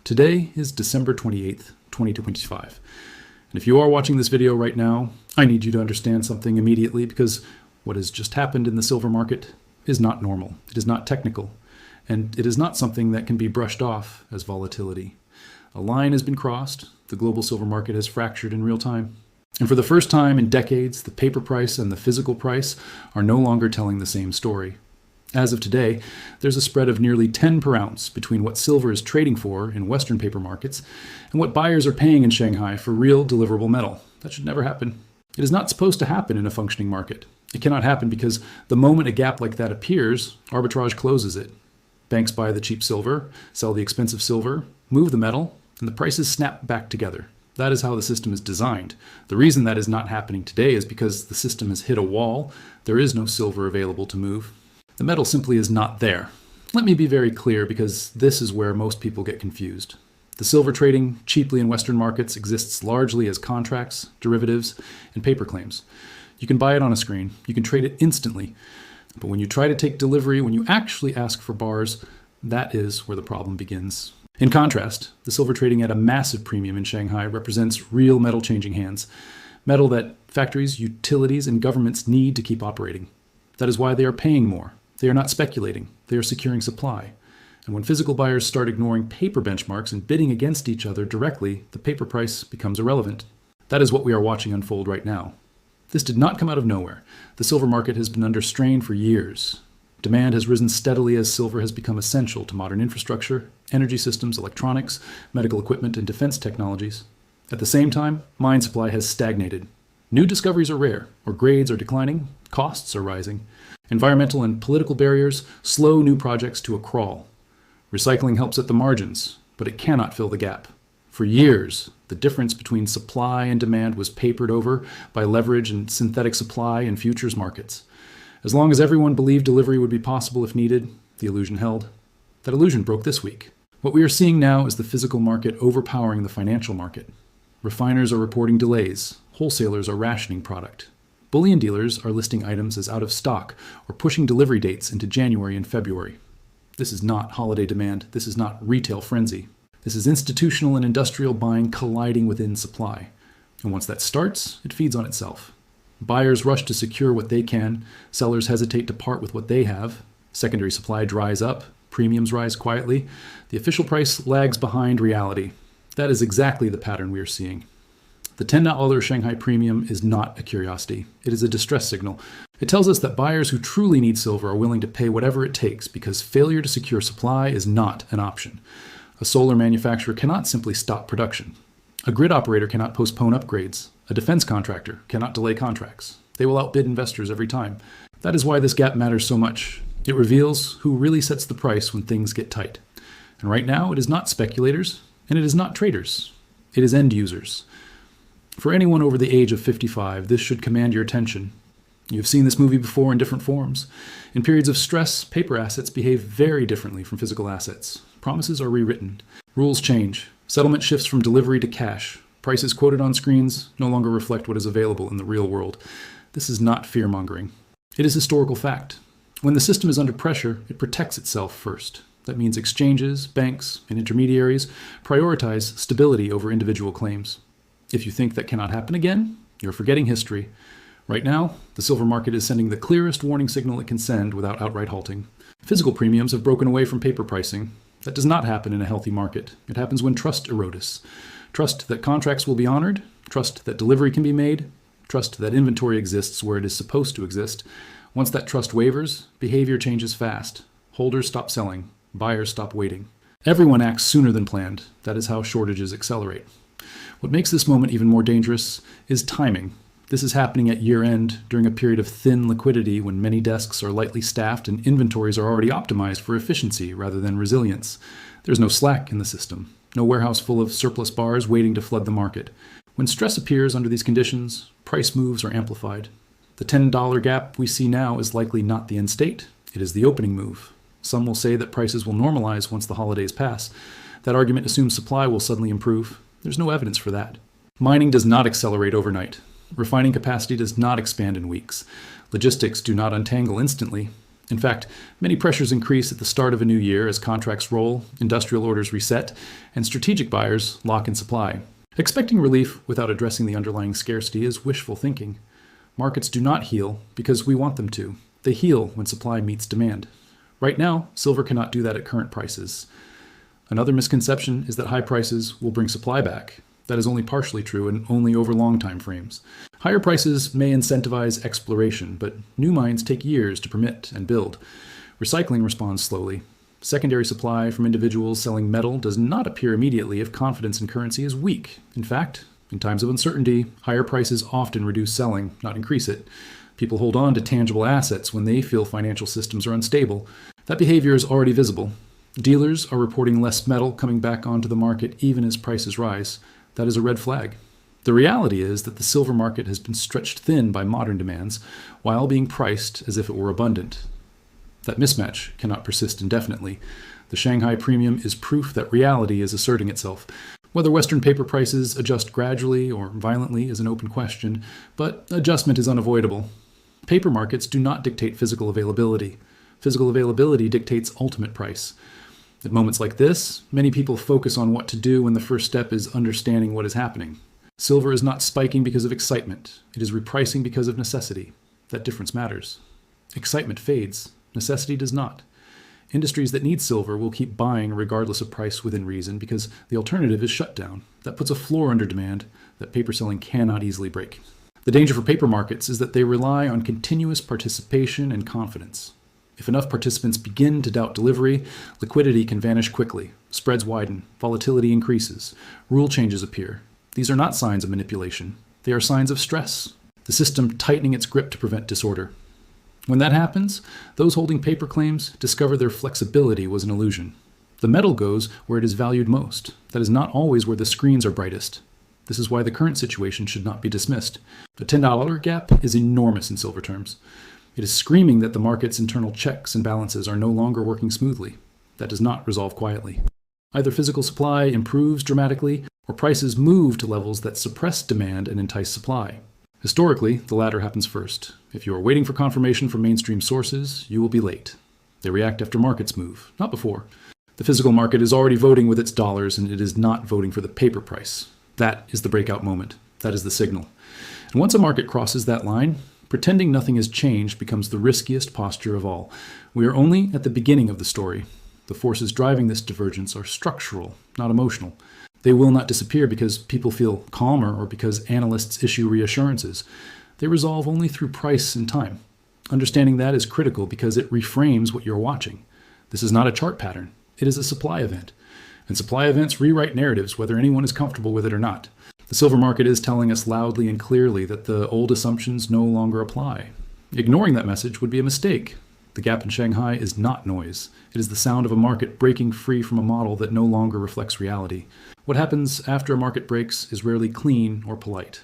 Today is December 28th, 2025. And if you are watching this video right now, I need you to understand something immediately because what has just happened in the silver market is not normal. It is not technical, and it is not something that can be brushed off as volatility. A line has been crossed. The global silver market has fractured in real time. And for the first time in decades, the paper price and the physical price are no longer telling the same story. As of today, there's a spread of nearly 10 per ounce between what silver is trading for in Western paper markets and what buyers are paying in Shanghai for real deliverable metal. That should never happen. It is not supposed to happen in a functioning market. It cannot happen because the moment a gap like that appears, arbitrage closes it. Banks buy the cheap silver, sell the expensive silver, move the metal, and the prices snap back together. That is how the system is designed. The reason that is not happening today is because the system has hit a wall. There is no silver available to move. The metal simply is not there. Let me be very clear because this is where most people get confused. The silver trading cheaply in Western markets exists largely as contracts, derivatives, and paper claims. You can buy it on a screen. You can trade it instantly. But when you try to take delivery, when you actually ask for bars, that is where the problem begins. In contrast, the silver trading at a massive premium in Shanghai represents real metal changing hands. Metal that factories, utilities, and governments need to keep operating. That is why they are paying more. They are not speculating. They are securing supply. And when physical buyers start ignoring paper benchmarks and bidding against each other directly, the paper price becomes irrelevant. That is what we are watching unfold right now. This did not come out of nowhere. The silver market has been under strain for years. Demand has risen steadily as silver has become essential to modern infrastructure, energy systems, electronics, medical equipment, and defense technologies. At the same time, mine supply has stagnated. New discoveries are rare, or grades are declining, costs are rising. Environmental and political barriers slow new projects to a crawl. Recycling helps at the margins, but it cannot fill the gap. For years, the difference between supply and demand was papered over by leverage and synthetic supply in futures markets. As long as everyone believed delivery would be possible if needed, the illusion held. That illusion broke this week. What we are seeing now is the physical market overpowering the financial market. Refiners are reporting delays. Wholesalers are rationing product. Bullion dealers are listing items as out of stock or pushing delivery dates into January and February. This is not holiday demand. This is not retail frenzy. This is institutional and industrial buying colliding within supply. And once that starts, it feeds on itself. Buyers rush to secure what they can. Sellers hesitate to part with what they have. Secondary supply dries up. Premiums rise quietly. The official price lags behind reality. That is exactly the pattern we are seeing. The $10 Shanghai premium is not a curiosity. It is a distress signal. It tells us that buyers who truly need silver are willing to pay whatever it takes because failure to secure supply is not an option. A solar manufacturer cannot simply stop production. A grid operator cannot postpone upgrades. A defense contractor cannot delay contracts. They will outbid investors every time. That is why this gap matters so much. It reveals who really sets the price when things get tight. And right now, it is not speculators, and it is not traders. It is end users. For anyone over the age of 55, this should command your attention. You've seen this movie before in different forms. In periods of stress, paper assets behave very differently from physical assets. Promises are rewritten. Rules change. Settlement shifts from delivery to cash. Prices quoted on screens no longer reflect what is available in the real world. This is not fear-mongering. It is historical fact. When the system is under pressure, it protects itself first. That means exchanges, banks, and intermediaries prioritize stability over individual claims. If you think that cannot happen again, you're forgetting history. Right now, the silver market is sending the clearest warning signal it can send without outright halting. Physical premiums have broken away from paper pricing. That does not happen in a healthy market. It happens when trust erodes. Trust that contracts will be honored, trust that delivery can be made, trust that inventory exists where it is supposed to exist. Once that trust wavers, behavior changes fast. Holders stop selling. Buyers stop waiting. Everyone acts sooner than planned. That is how shortages accelerate. What makes this moment even more dangerous is timing. This is happening at year-end during a period of thin liquidity when many desks are lightly staffed and inventories are already optimized for efficiency rather than resilience. There's no slack in the system, no warehouse full of surplus bars waiting to flood the market. When stress appears under these conditions, price moves are amplified. The $10 gap we see now is likely not the end state, it is the opening move. Some will say that prices will normalize once the holidays pass. That argument assumes supply will suddenly improve. There's no evidence for that. Mining does not accelerate overnight. Refining capacity does not expand in weeks. Logistics do not untangle instantly. In fact, many pressures increase at the start of a new year as contracts roll, industrial orders reset, and strategic buyers lock in supply. Expecting relief without addressing the underlying scarcity is wishful thinking. Markets do not heal because we want them to. They heal when supply meets demand. Right now, silver cannot do that at current prices. Another misconception is that high prices will bring supply back. That is only partially true and only over long time frames. Higher prices may incentivize exploration, but new mines take years to permit and build. Recycling responds slowly. Secondary supply from individuals selling metal does not appear immediately if confidence in currency is weak. In fact, in times of uncertainty, higher prices often reduce selling, not increase it. People hold on to tangible assets when they feel financial systems are unstable. That behavior is already visible. Dealers are reporting less metal coming back onto the market even as prices rise. That is a red flag. The reality is that the silver market has been stretched thin by modern demands while being priced as if it were abundant. That mismatch cannot persist indefinitely. The Shanghai premium is proof that reality is asserting itself. Whether Western paper prices adjust gradually or violently is an open question, but adjustment is unavoidable. Paper markets do not dictate physical availability. Physical availability dictates ultimate price. At moments like this, many people focus on what to do when the first step is understanding what is happening. Silver is not spiking because of excitement. It is repricing because of necessity. That difference matters. Excitement fades. Necessity does not. Industries that need silver will keep buying regardless of price within reason because the alternative is shutdown. That puts a floor under demand that paper selling cannot easily break. The danger for paper markets is that they rely on continuous participation and confidence. If enough participants begin to doubt delivery, liquidity can vanish quickly. Spreads widen, volatility increases, rule changes appear. These are not signs of manipulation. They are signs of stress, the system tightening its grip to prevent disorder. When that happens, those holding paper claims discover their flexibility was an illusion. The metal goes where it is valued most. That is not always where the screens are brightest. This is why the current situation should not be dismissed. The $10 gap is enormous in silver terms. It is screaming that the market's internal checks and balances are no longer working smoothly. That does not resolve quietly. Either physical supply improves dramatically, or prices move to levels that suppress demand and entice supply. Historically, the latter happens first. If you are waiting for confirmation from mainstream sources, you will be late. They react after markets move, not before. The physical market is already voting with its dollars, and it is not voting for the paper price. That is the breakout moment. That is the signal. And once a market crosses that line, pretending nothing has changed becomes the riskiest posture of all. We are only at the beginning of the story. The forces driving this divergence are structural, not emotional. They will not disappear because people feel calmer or because analysts issue reassurances. They resolve only through price and time. Understanding that is critical because it reframes what you're watching. This is not a chart pattern. It is a supply event. And supply events rewrite narratives whether anyone is comfortable with it or not. The silver market is telling us loudly and clearly that the old assumptions no longer apply. Ignoring that message would be a mistake. The gap in Shanghai is not noise. It is the sound of a market breaking free from a model that no longer reflects reality. What happens after a market breaks is rarely clean or polite.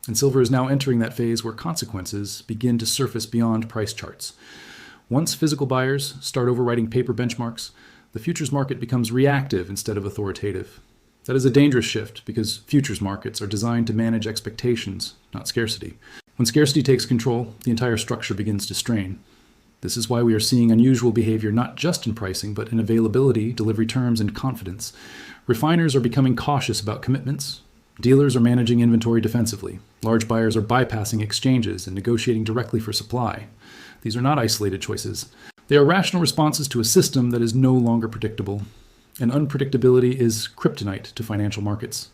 And silver is now entering that phase where consequences begin to surface beyond price charts. Once physical buyers start overwriting paper benchmarks, the futures market becomes reactive instead of authoritative. That is a dangerous shift because futures markets are designed to manage expectations, not scarcity. When scarcity takes control, the entire structure begins to strain. This is why we are seeing unusual behavior not just in pricing, but in availability, delivery terms, and confidence. Refiners are becoming cautious about commitments. Dealers are managing inventory defensively. Large buyers are bypassing exchanges and negotiating directly for supply. These are not isolated choices. They are rational responses to a system that is no longer predictable. And unpredictability is kryptonite to financial markets.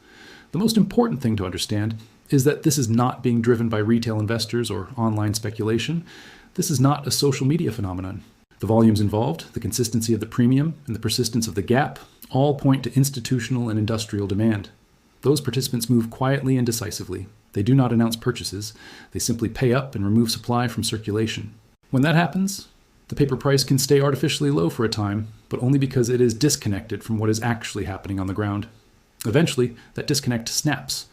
The most important thing to understand is that this is not being driven by retail investors or online speculation. This is not a social media phenomenon. The volumes involved, the consistency of the premium, and the persistence of the gap all point to institutional and industrial demand. Those participants move quietly and decisively. They do not announce purchases. They simply pay up and remove supply from circulation. When that happens, the paper price can stay artificially low for a time, but only because it is disconnected from what is actually happening on the ground. Eventually, that disconnect snaps.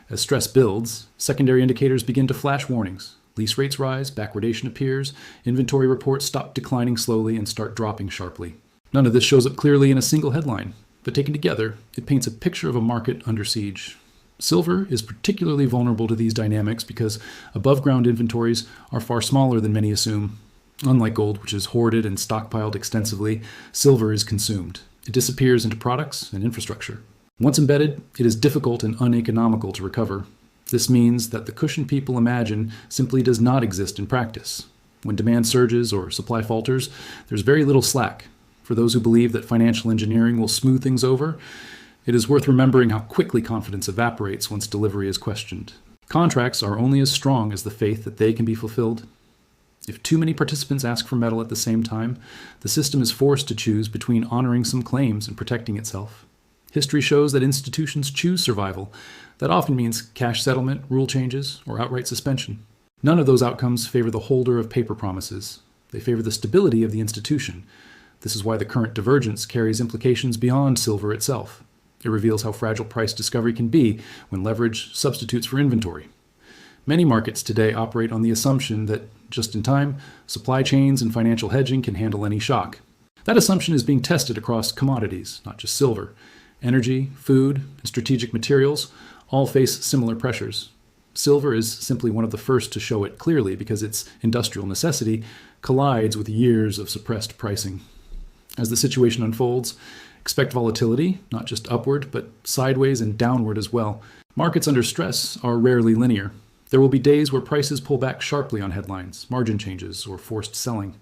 As stress builds, secondary indicators begin to flash warnings. Lease rates rise, backwardation appears, inventory reports stop declining slowly and start dropping sharply. None of this shows up clearly in a single headline, but taken together, it paints a picture of a market under siege. Silver is particularly vulnerable to these dynamics because above-ground inventories are far smaller than many assume. Unlike gold, which is hoarded and stockpiled extensively, silver is consumed. It disappears into products and infrastructure. Once embedded, it is difficult and uneconomical to recover. This means that the cushion people imagine simply does not exist in practice. When demand surges or supply falters, there's very little slack. For those who believe that financial engineering will smooth things over, it is worth remembering how quickly confidence evaporates once delivery is questioned. Contracts are only as strong as the faith that they can be fulfilled. If too many participants ask for metal at the same time, the system is forced to choose between honoring some claims and protecting itself. History shows that institutions choose survival. That often means cash settlement, rule changes, or outright suspension. None of those outcomes favor the holder of paper promises. They favor the stability of the institution. This is why the current divergence carries implications beyond silver itself. It reveals how fragile price discovery can be when leverage substitutes for inventory. Many markets today operate on the assumption that, just in time, supply chains and financial hedging can handle any shock. That assumption is being tested across commodities, not just silver. Energy, food, and strategic materials all face similar pressures. Silver is simply one of the first to show it clearly because its industrial necessity collides with years of suppressed pricing. As the situation unfolds, expect volatility, not just upward, but sideways and downward as well. Markets under stress are rarely linear. There will be days where prices pull back sharply on headlines, margin changes, or forced selling.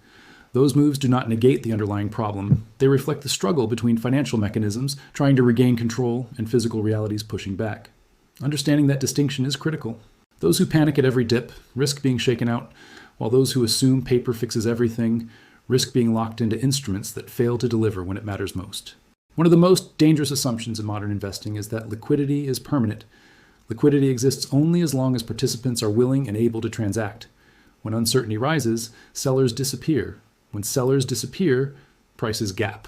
Those moves do not negate the underlying problem. They reflect the struggle between financial mechanisms trying to regain control and physical realities pushing back. Understanding that distinction is critical. Those who panic at every dip risk being shaken out, while those who assume paper fixes everything risk being locked into instruments that fail to deliver when it matters most. One of the most dangerous assumptions in modern investing is that liquidity is permanent. Liquidity exists only as long as participants are willing and able to transact. When uncertainty rises, sellers disappear. When sellers disappear, prices gap.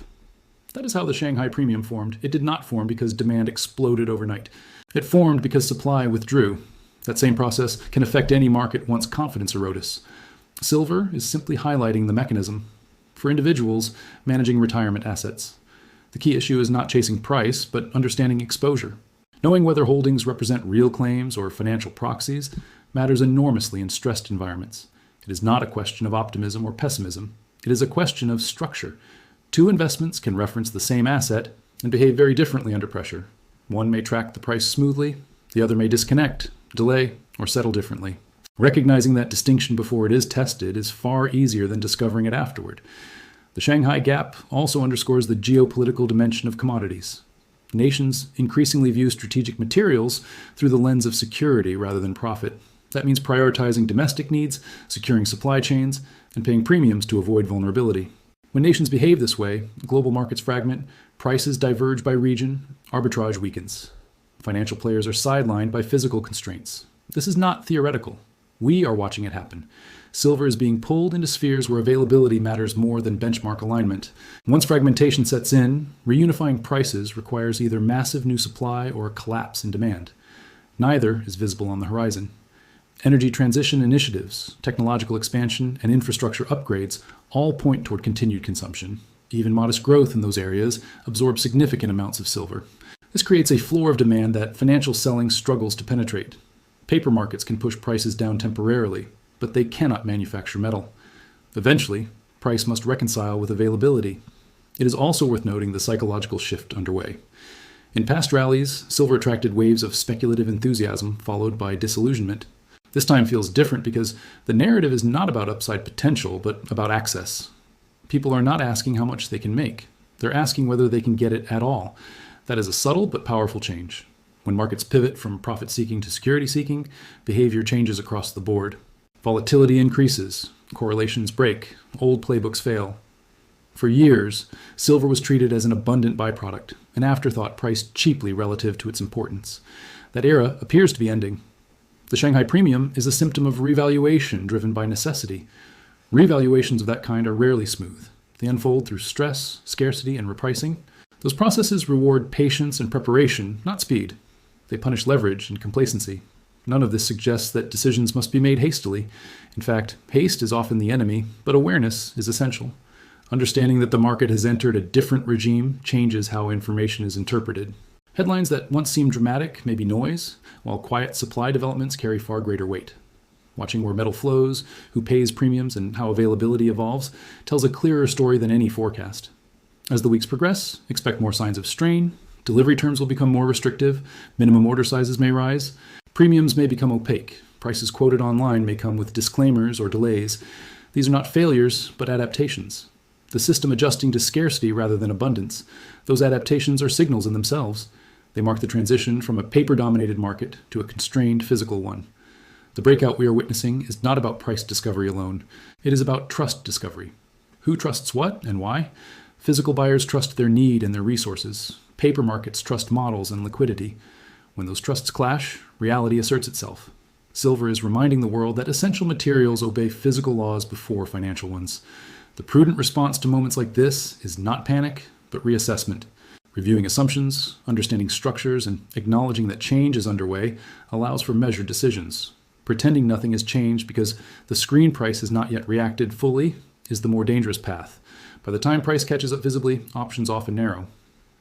That is how the Shanghai premium formed. It did not form because demand exploded overnight. It formed because supply withdrew. That same process can affect any market once confidence erodes. Silver is simply highlighting the mechanism. For individuals, managing retirement assets. The key issue is not chasing price, but understanding exposure. Knowing whether holdings represent real claims or financial proxies matters enormously in stressed environments. It is not a question of optimism or pessimism. It is a question of structure. Two investments can reference the same asset and behave very differently under pressure. One may track the price smoothly, the other may disconnect, delay, or settle differently. Recognizing that distinction before it is tested is far easier than discovering it afterward. The Shanghai gap also underscores the geopolitical dimension of commodities. Nations increasingly view strategic materials through the lens of security rather than profit. That means prioritizing domestic needs, securing supply chains, and paying premiums to avoid vulnerability. When nations behave this way, global markets fragment, prices diverge by region, arbitrage weakens. Financial players are sidelined by physical constraints. This is not theoretical. We are watching it happen. Silver is being pulled into spheres where availability matters more than benchmark alignment. Once fragmentation sets in, reunifying prices requires either massive new supply or a collapse in demand. Neither is visible on the horizon. Energy transition initiatives, technological expansion, and infrastructure upgrades all point toward continued consumption. Even modest growth in those areas absorbs significant amounts of silver. This creates a floor of demand that financial selling struggles to penetrate. Paper markets can push prices down temporarily, but they cannot manufacture metal. Eventually, price must reconcile with availability. It is also worth noting the psychological shift underway. In past rallies, silver attracted waves of speculative enthusiasm followed by disillusionment. This time feels different because the narrative is not about upside potential, but about access. People are not asking how much they can make. They're asking whether they can get it at all. That is a subtle but powerful change. When markets pivot from profit-seeking to security-seeking, behavior changes across the board. Volatility increases, correlations break, old playbooks fail. For years, silver was treated as an abundant byproduct, an afterthought priced cheaply relative to its importance. That era appears to be ending. The Shanghai premium is a symptom of revaluation driven by necessity. Revaluations of that kind are rarely smooth. They unfold through stress, scarcity, and repricing. Those processes reward patience and preparation, not speed. They punish leverage and complacency. None of this suggests that decisions must be made hastily. In fact, haste is often the enemy, but awareness is essential. Understanding that the market has entered a different regime changes how information is interpreted. Headlines that once seemed dramatic may be noise, while quiet supply developments carry far greater weight. Watching where metal flows, who pays premiums, and how availability evolves tells a clearer story than any forecast. As the weeks progress, expect more signs of strain. Delivery terms will become more restrictive. Minimum order sizes may rise. Premiums may become opaque. Prices quoted online may come with disclaimers or delays. These are not failures, but adaptations. The system adjusting to scarcity rather than abundance. Those adaptations are signals in themselves. They mark the transition from a paper-dominated market to a constrained physical one. The breakout we are witnessing is not about price discovery alone. It is about trust discovery. Who trusts what and why? Physical buyers trust their need and their resources. Paper markets trust models and liquidity. When those trusts clash, reality asserts itself. Silver is reminding the world that essential materials obey physical laws before financial ones. The prudent response to moments like this is not panic, but reassessment. Reviewing assumptions, understanding structures, and acknowledging that change is underway allows for measured decisions. Pretending nothing has changed because the screen price has not yet reacted fully is the more dangerous path. By the time price catches up visibly, options often narrow.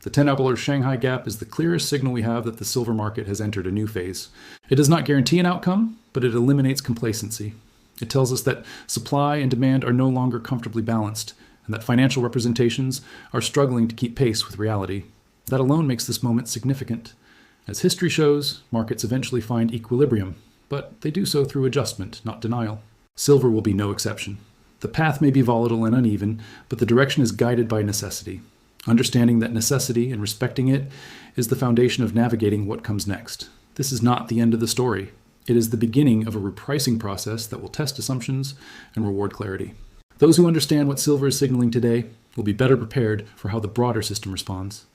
The $10 Shanghai gap is the clearest signal we have that the silver market has entered a new phase. It does not guarantee an outcome, but it eliminates complacency. It tells us that supply and demand are no longer comfortably balanced, and that financial representations are struggling to keep pace with reality. That alone makes this moment significant. As history shows, markets eventually find equilibrium, but they do so through adjustment, not denial. Silver will be no exception. The path may be volatile and uneven, but the direction is guided by necessity. Understanding that necessity and respecting it is the foundation of navigating what comes next. This is not the end of the story. It is the beginning of a repricing process that will test assumptions and reward clarity. Those who understand what silver is signaling today will be better prepared for how the broader system responds.